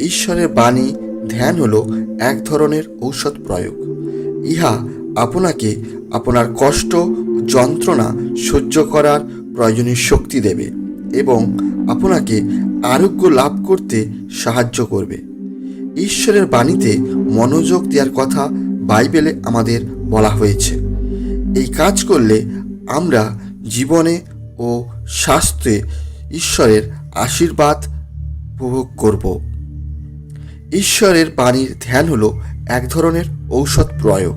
ঈশ্বরের বাণী ধ্যান হলো এক ধরনের ঔষধ প্রয়োগ। ইহা আপনাকে আপনার কষ্ট ও যন্ত্রণা সহ্য করার প্রয়োজনীয় শক্তি দেবে এবং আপনাকে আরোগ্য লাভ করতে সাহায্য করবে। ঈশ্বরের বাণীতে মনোযোগ দেওয়ার কথা বাইবেলে আমাদের বলা হয়েছে। এই কাজ করলে আমরা জীবনে ও স্বাস্থ্যে ঈশ্বরের আশীর্বাদ উপভোগ করব। ঈশ্বরের বাণীর ধ্যান হলো এক ধরনের ঔষধ প্রয়োগ।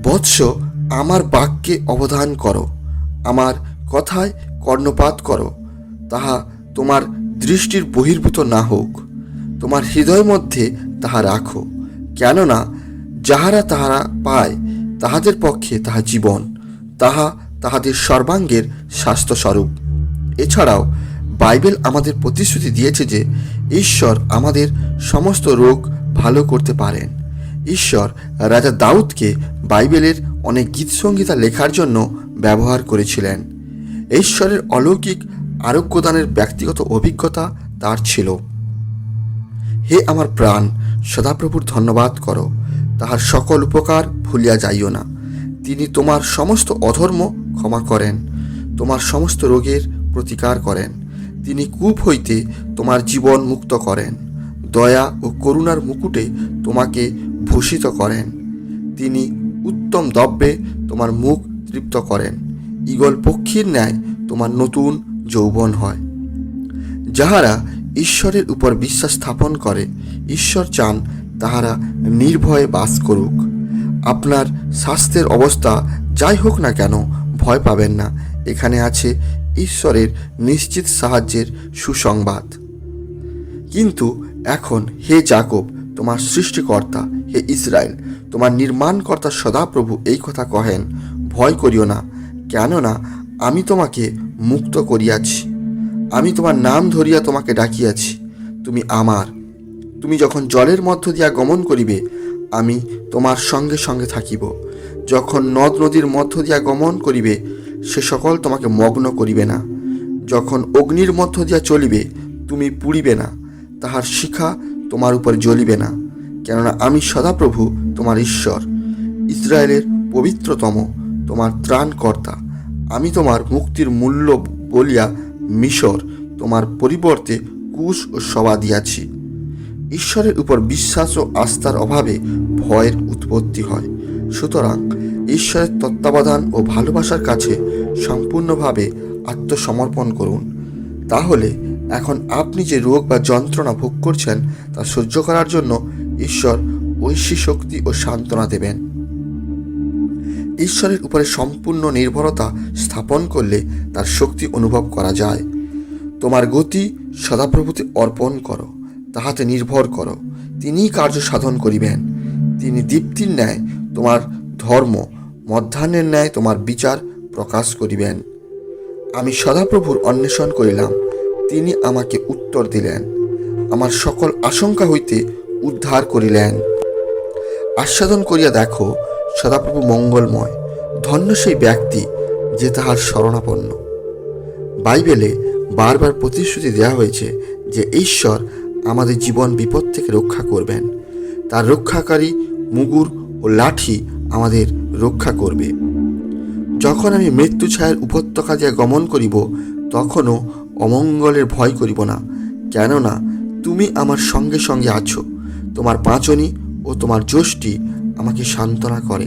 বৎস, আমার বাক্যে অবধান করো, আমার কথায় কর্ণপাত করো, তাহা তোমার দৃষ্টির বহির্ভূত না হোক, তোমার হৃদয় মধ্যে তাহা রাখো, কেননা যাহারা তাহারা পায় তাহাদের পক্ষে তাহা জীবন, তাহা তাহাদের সর্বাঙ্গের স্বাস্থ্যস্বরূপ। এছাড়াও বাইবেল আমাদের প্রতিশ্রুতি দিয়েছে যে ঈশ্বর আমাদের সমস্ত রোগ ভালো করতে পারেন। ঈশ্বর রাজা দাউদকে বাইবেলের অনেক গীতসংগীতা লেখার জন্য ব্যবহার করেছিলেন। ঈশ্বরের অলৌকিক আরোগ্যদানের ব্যক্তিগত অভিজ্ঞতা তার ছিল। হে আমার প্রাণ, সদাপ্রভুর ধন্যবাদ করো, তাহার সকল উপকার ভুলিয়া যাইও না। তিনি তোমার সমস্ত অধর্ম ক্ষমা করেন, তোমার সমস্ত রোগের প্রতিকার করেন। তিনি কূপ হইতে তোমার জীবন মুক্ত করেন, দয়া ও করুণার মুকুটে তোমাকে ভূষিত করেন। তিনি উত্তম দ্রব্যে তোমার মুখ তৃপ্ত করেন, ঈগল পক্ষীর ন্যায় তোমার নতুন যৌবন হয়। যাহারা ঈশ্বরের উপর বিশ্বাস স্থাপন করে, ঈশ্বর চান তাহারা নির্ভয়ে বাস করুক। আপনার স্বাস্থ্যের অবস্থা যাই হোক না কেন, ভয় পাবেন না। এখানে আছে ঈশ্বরের নিশ্চিত সাহায্যের সুসংবাদ। কিন্তু এখন হে যাকব, তোমার সৃষ্টিকর্তা, হে ইসরায়েল, তোমার নির্মাণকর্তা সদাপ্রভু এই কথা কহেন, ভয় করিও না, কেননা আমি তোমাকে মুক্ত করিয়াছি। আমি তোমার নাম ধরিয়া তোমাকে ডাকিয়াছি, তুমি আমার। তুমি যখন জলের মধ্য দিয়া গমন করিবে, আমি তোমার সঙ্গে সঙ্গে থাকিব। যখন নদ নদীর মধ্য দিয়া গমন করিবে, সে সকল তোমাকে মগ্ন করিবে না। যখন অগ্নির মধ্য দিয়া চলিবে, তুমি পুড়িবে না, তাহার শিখা তোমার উপর জ্বলিবে না। কেননা আমি সদাপ্রভু তোমার ঈশ্বর, ইসরায়েলের পবিত্রতম, তোমার ত্রাণকর্তা। আমি তোমার মুক্তির মূল্য বলিয়া মিশর, তোমার পরিবর্তে কুশ ও সবা দিয়াছি। ঈশ্বরের উপর বিশ্বাস ও আস্থার অভাবে ভয়ের উৎপত্তি হয়। সুতরাং ঈশ্বরের তত্ত্বাবধান ও ভালোবাসার কাছে সম্পূর্ণভাবে আত্মসমর্পণ করুন। তাহলে এখন আপনি যে রোগ বা যন্ত্রণা ভোগ করছেন তা সহ্য করার জন্য ঈশ্বর ঐশী শক্তি ও সান্ত্বনা দেবেন। ঈশ্বরের উপরে সম্পূর্ণ নির্ভরতা স্থাপন করলে তার শক্তি অনুভব করা যায়। তোমার গতি সদাপ্রভুতে অর্পণ করো, তাহাতে নির্ভর করো, তিনিই কার্য সাধন করিবেন। তিনি দীপ্তির ন্যায় তোমার ধর্ম, মধ্যাহ্নের ন্যায় তোমার বিচার প্রকাশ করিবেন। আমি সদাপ্রভুর অন্বেষণ করিলাম, তিনি আমাকে উত্তর দিলেন, আমার সকল আশঙ্কা হইতে উদ্ধার করিলেন। আস্বাদন করিয়া দেখো, সদাপ্রভু মঙ্গলময়, ধন্য সেই ব্যক্তি যে তাহার শরণাপন্ন। বাইবেলে বারবার প্রতিশ্রুতি দেওয়া হয়েছে যে ঈশ্বর আমাদের জীবন বিপদ থেকে রক্ষা করবেন। তার রক্ষাকারী মুগুর ও লাঠি আমাদের রক্ষা করবে। যখন আমি মৃত্যু ছায়ার উপত্যকা দিয়া গমন করিব, তখনও অমঙ্গলের ভয় করিব না, কেননা তুমি আমার সঙ্গে সঙ্গে আছো। তোমার পাঁচনি ও তোমার যষ্টি আমাকে সান্ত্বনা করে।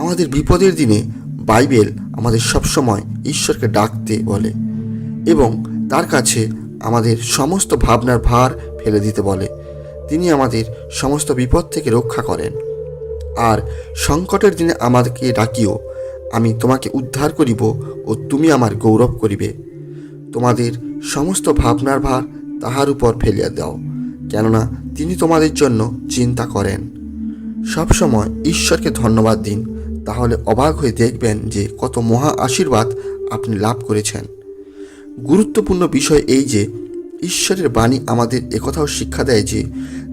আমাদের বিপদের দিনে বাইবেল আমাদের সবসময় ঈশ্বরকে ডাকতে বলে এবং তার কাছে আমাদের সমস্ত ভাবনার ভার ফেলে দিতে বলে। তিনি আমাদের সমস্ত বিপদ থেকে রক্ষা করেন। আর সংকটের দিনে আমাদেরকে ডাকিও, আমি তোমাকে উদ্ধার করিব ও তুমি আমার গৌরব করিবে। তোমাদের সমস্ত ভাবনার ভার তাহার উপর ফেলিয়া দাও, কেননা তিনি তোমাদের জন্য চিন্তা করেন। সবসময় ঈশ্বরকে ধন্যবাদ দিন, তাহলে অবাক হয়ে দেখবেন যে কত মহা আশীর্বাদ আপনি লাভ করেছেন। গুরুত্বপূর্ণ বিষয় এই যে ঈশ্বরের বাণী আমাদের একথাও শিক্ষা দেয় যে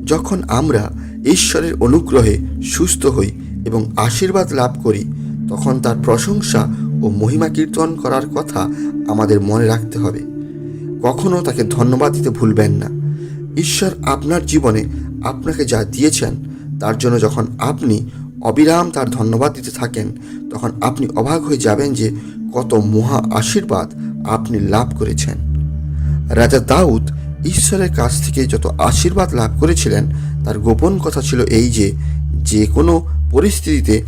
যখন আমরা ঈশ্বরের অনুগ্রহে সুস্থ হই এবং আশীর্বাদ লাভ করি, তখন তার প্রশংসা ও মহিমা কীর্তন করার কথা আমাদের মনে রাখতে হবে। কখনও তাকে ধন্যবাদ দিতে ভুলবেন না। ঈশ্বর আপনার জীবনে আপনাকে যা দিয়েছেন তার জন্য যখন আপনি অবিরাম তার ধন্যবাদ দিতে থাকেন, তখন আপনি অবাক হয়ে যাবেন যে কত মহা আশীর্বাদ আপনি লাভ করেছেন। রাজা দাউদ ঈশ্বরের কাছ থেকে যত আশীর্বাদ লাভ করেছিলেন, তার গোপন কথা ছিল এই যে, যে কোনো পরিস্থিতিতে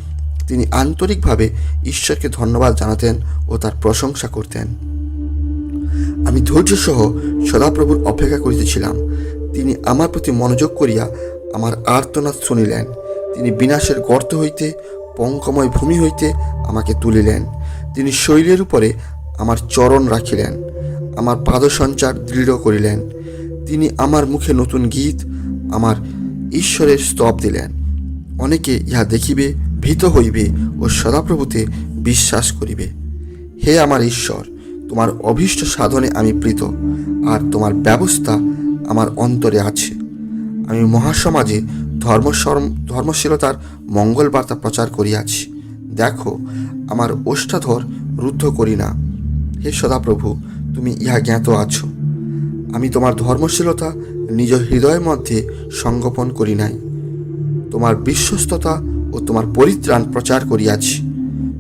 তিনি আন্তরিকভাবে ঈশ্বরকে ধন্যবাদ জানাতেন ও তার প্রশংসা করতেন। আমি ধৈর্যসহ সদাপ্রভুর অপেক্ষা করিতেছিলাম। তিনি আমার প্রতি মনোযোগ করিয়া আমার আর্তনাদ শুনিলেন। তিনি বিনাশের গর্ত হইতে, পঙ্কময় ভূমি হইতে আমাকে তুলিলেন। তিনি শৈলের উপরে আমার চরণ রাখিলেন, আমার পাদসঞ্চার দৃঢ় করিলেন। তিনি আমার মুখে নতুন গীত, আমার ঈশ্বরের স্তব দিলেন। অনেকে ইহা দেখিবে, ভীত হইবে ও সদাপ্রভুতে বিশ্বাস করিবে। হে আমার ঈশ্বর, তোমার অভীষ্ট সাধনে আমি প্রীত, আর তোমার ব্যবস্থা আমার অন্তরে আছে। আমি মহাসমাজে ধর্মশীলতার মঙ্গল বার্তা প্রচার করিয়াছি। দেখো, আমার ওষ্ঠাধর রুদ্ধ করি না। হে সদাপ্রভু, তুমি ইহা জ্ঞাত আছো। আমি তোমার ধর্মশীলতা নিজ হৃদয়ের মধ্যে সংগোপন করি নাই। তোমার বিশ্বস্ততা ও তোমার পরিত্রাণ প্রচার করিয়াছি।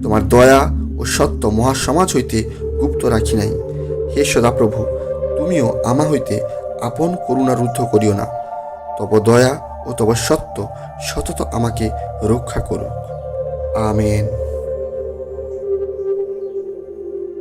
তোমার দয়া ও সত্য মহাসমাজ হইতে গুপ্ত রাখি নাই। হে সদাপ্রভু, তুমিও আমা হইতে আপন করুণা রুদ্ধ করিও না। তব দয়া ও তব সত্য সতত আমাকে রক্ষা করুক। আমেন।